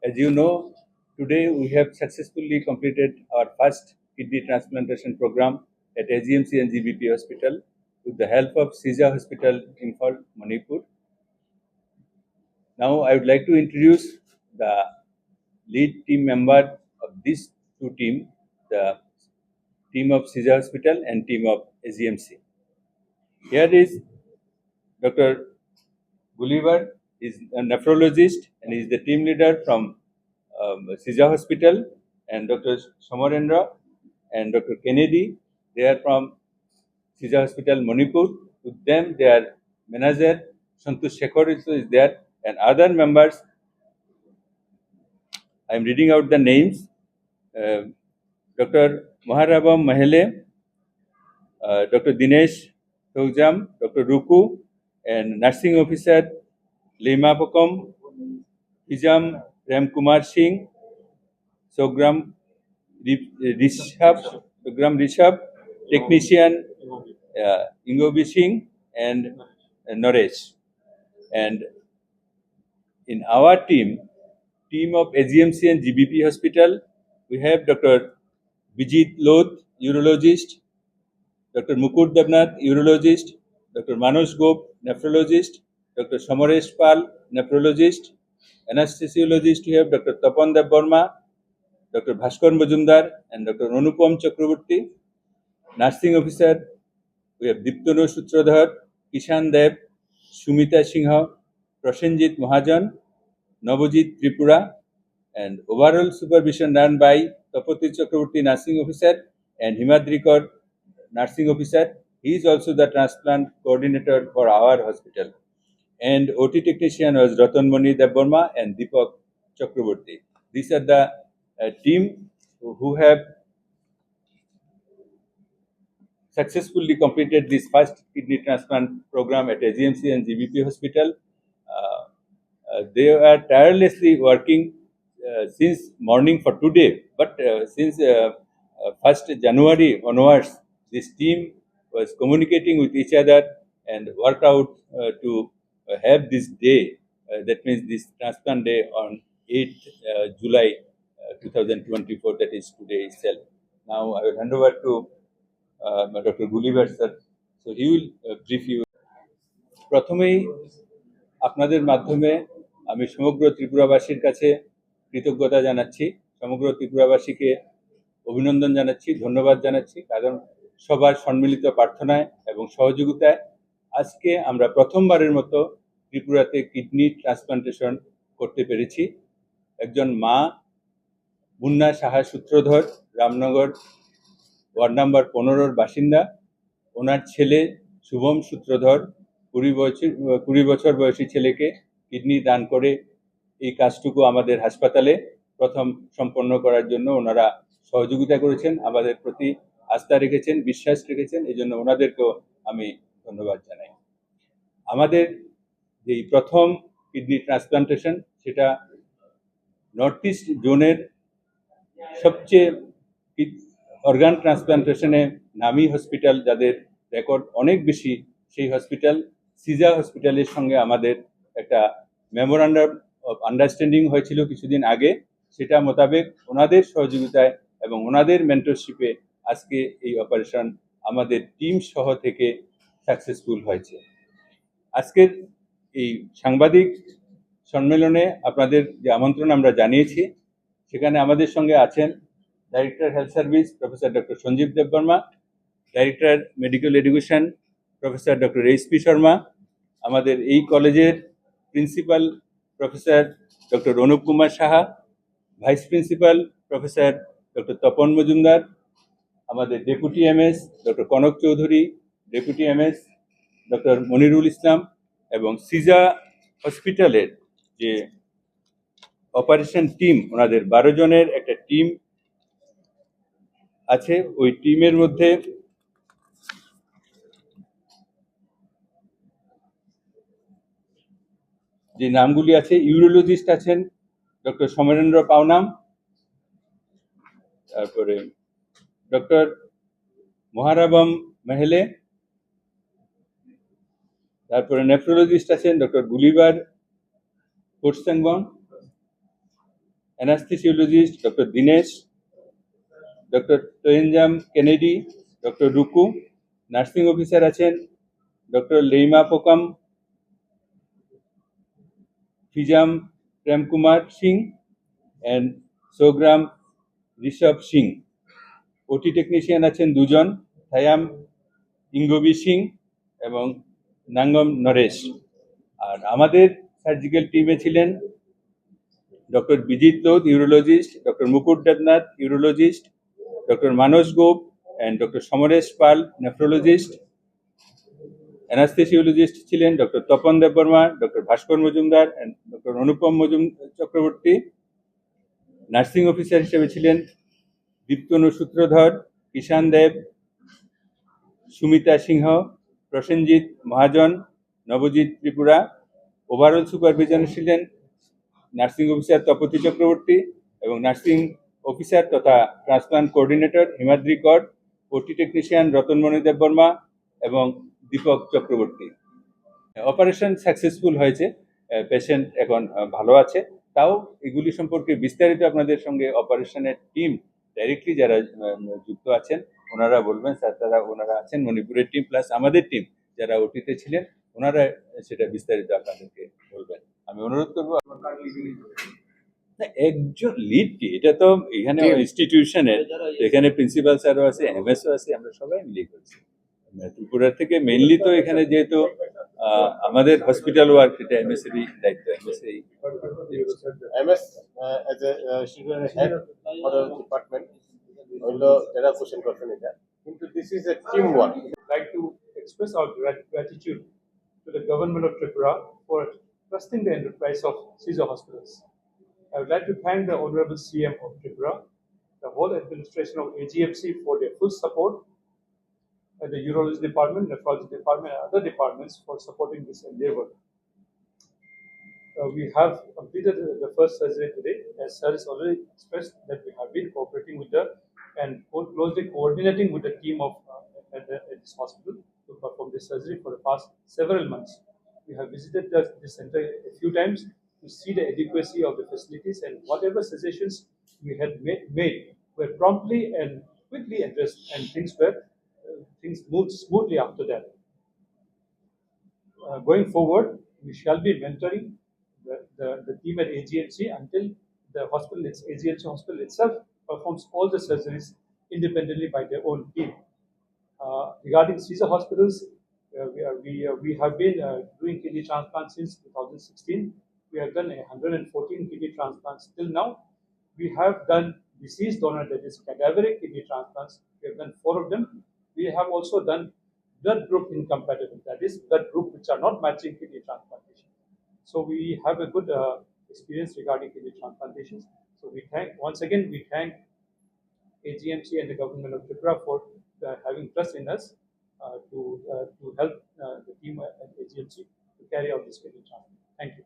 As you know, today we have successfully completed our first kidney transplantation program at AGMC and GBP Hospital with the help of Sija Hospital in Manipur. Now I would like to introduce the lead team member of these two teams, the team of Sija Hospital and team of AGMC. Here is Dr. Gulliver, is a nephrologist and is the team leader from Sija Hospital, and Dr. Somarendra and Dr. Kennedy, they are from Sija Hospital, Manipur. With them, their manager Santosh Shekhar is there, and other members. I am reading out the names: Dr. Maharabam Mahele, Dr. Dinesh Thogjam, Dr. Ruku, and nursing officer Leima Pokom, Hijam Ramkumar Singh, Sogram Rishabh, technician Ingobi Singh, and Naresh. And in our team of AGMC and GBP Hospital, we have Dr. Bijit Loth, urologist, Dr. Mukur Devnath, urologist, Dr. Manoj Gop, nephrologist, Dr. Samaresh Pal, nephrologist, anesthesiologist we have Dr. Tapan Dev Burma, Dr. Bhaskar Majumdar, and Dr. Anupam Chakraborty. Nursing officer we have Diptanu Sutradhar, Kishan Dev, Sumita Singha, Prasenjit Mahajan, Navajit Tripura, and overall supervision done by Tapati Chakraborty, nursing officer, and Himadrikar, nursing officer. He is also the transplant coordinator for our hospital. And OT technician was Ratan Mani Devbarma and Deepak Chakraborty. These are the team who have successfully completed this first kidney transplant program at AGMC and GBP Hospital. They are tirelessly working since morning for today, but since 1st January onwards, this team was communicating with each other and worked out to have this day, that means this transplant day on 8th July 2024, that is today itself. Now I will hand over to Dr. Gulliver sir. So he will brief you. প্রথমেই আপনাদের মাধ্যমে আমি সমগ্র ত্রিপুরাবাসীর কাছে কৃতজ্ঞতা জানাচ্ছি, সমগ্র ত্রিপুরাবাসীকে অভিনন্দন জানাচ্ছি, ধন্যবাদ জানাচ্ছি, কারণ সবার সম্মিলিত প্রার্থনায় এবং সহযোগিতায় আজকে আমরা প্রথমবারের মতো ত্রিপুরাতে কিডনি ট্রান্সপ্লান্টেশন করতে পেরেছি। একজন মা মুন্না সাহা সূত্রধর, রামনগর ওয়ার্ড নাম্বার 15-র বাসিন্দা, ওনার ছেলে শুভম সূত্রধর 20 বছর বয়সী ছেলেকে কিডনি দান করে এই কাজটুকু আমাদের হাসপাতালে প্রথম সম্পন্ন করার জন্য ওনারা সহযোগিতা করেছেন, আমাদের প্রতি আস্থা রেখেছেন, বিশ্বাস রেখেছেন, এই জন্য ওনাদেরকেও আমি ধন্যবাদ জানাই। আমাদের যেই প্রথম কিডনি ট্রান্সপ্লান্টেশন, সেটা নর্থ ইস্ট জোনের সবচেয়ে অর্গান ট্রান্সপ্লান্টেশনে নামী হসপিটাল, যাদের রেকর্ড অনেক বেশি, সেই হসপিটাল সিজা হসপিটালের সঙ্গে আমাদের একটা মেমোরান্ডাম অফ আন্ডারস্ট্যান্ডিং হয়েছিল কিছুদিন আগে। সেটা মোতাবেক ওনাদের সহযোগিতায় এবং ওনাদের মেন্টরশিপে আজকে এই অপারেশন আমাদের টিম সহ থেকে সাকসেসফুল হয়েছে। আজকের এই সাংবাদিক সম্মেলনে আপনাদের যে আমন্ত্রণ আমরা জানিয়েছি, সেখানে আমাদের সঙ্গে আছেন director health service professor doctor Sanjib Debbarma, director medical education professor doctor H P. Sharma, আমাদের এই কলেজের principal professor doctor Anup Kumar Saha, vice principal professor doctor Tapan Majumder, আমাদের deputy MS doctor Kanak Chowdhury, deputy MS doctor Monirul Islam, এবং সিজা হসপিটালের যে অপারেশন টিম, ওনাদের 12 জনের একটা টিম আছে। ওই টিমের মধ্যে যে নামগুলি আছে, ইউরোলজিস্ট আছেন ডক্টর সমরেন্দ্র পাওনাম, তারপরে ডক্টর মহারাবম মেহেলে, তারপরে নেফ্রোলজিস্ট আছেন doctor Gulibar Kotsangbon, anesthesiologist Dr. Dinesh, Dr. Toyenjam Kennedy, Dr. Ruku, nursing officer আছেন doctor Leima Pokam, Phijam Premkumar Singh and Sogram Rishabh Singh. OT technician আছেন দুজন, থায়াম ইঙ্গবি সিং এবং নাঙ্গম নরেশ। আর আমাদের সার্জিক্যাল টিমে ছিলেন doctor Bijit Lodh, urologist, doctor Mukut Debnath, urologist, doctor Manas Gope and doctor Samaresh Pal, nephrologist. Anaesthesiologist ছিলেন doctor Tapan Debbarma, doctor Bhaskar Majumder and doctor Anupam Chakraborty. Nursing officer হিসেবে ছিলেন দীপ্তনু সূত্রধর, কিষান দেব, সুমিতা সিংহ, প্রসেনজিৎ মহাজন, নবজিৎ ত্রিপুরা। ওভারঅল সুপারভিশনে ছিলেন নার্সিং অফিসার তপতি চক্রবর্তী এবং নার্সিং অফিসার তথা transplant coordinator Himadri Kar, OT technician Ratanmani Debbarma এবং দীপক চক্রবর্তী। অপারেশন সাকসেসফুল হয়েছে, পেশেন্ট এখন ভালো আছে। তাও এগুলি সম্পর্কে বিস্তারিত আপনাদের সঙ্গে অপারেশনের টিম ডাইরেক্টলি যারা যুক্ত আছেন ওনারা বলবেন। স্যার ওনারা আছেন, মণিপুরের টিম প্লাস আমাদের টিম যারা ওটিতে ছিলেন ওনারা সেটা বিস্তারিত আপনাদেরকে বলবেন। আমি অনুরোধ করবো একজন লিড কি, এটা তো এখানে ইনস্টিটিউশনের, এখানে প্রিন্সিপাল স্যারও আছে, এমএসও আছে, আমরা সবাই মিলে করছি ত্রিপুরা থেকে। মেইনলি তো এখানে যেহেতু আমাদের হসপিটাল ওয়ার্ক, এটা এমএসএরই দায়িত্ব। MS as a head for the department হলো যারা কোশ্চেন করছেন এটা, কিন্তু this is a team work. I'd like to express our gratitude to the government of Tripura for trusting the enterprise of Caesar Hospitals. I would like to thank the Honorable CM of Tripura, the whole administration of AGMC for their full support, and the Urology Department, Nephrology Department, and other departments for supporting this endeavor. We have completed the first surgery today. As Sir has already expressed that we have been cooperating with and closely coordinating with the team of at this hospital to perform this surgery for the past several months. We have visited the center a few times to see the adequacy of the facilities, and whatever suggestions we had made were promptly and quickly addressed, and things moved smoothly after that. Going forward, we shall be mentoring the team at AGMC until the hospital, AGMC hospital itself, performs all the surgeries independently by their own team. Regarding Caesar hospitals, we have been doing kidney transplants since 2016. We have done 114 kidney transplants till now. We have done deceased donor, that is cadaveric kidney transplants. We have done 4 of them. We have also done blood group incompatible, that is blood group which are not matching kidney transplantation. So we have a good experience regarding kidney transplantations. So we thank AGMC and the government of Tripura for having trust in us to help the team at AGMC to carry out this kidney transplant. Thank you.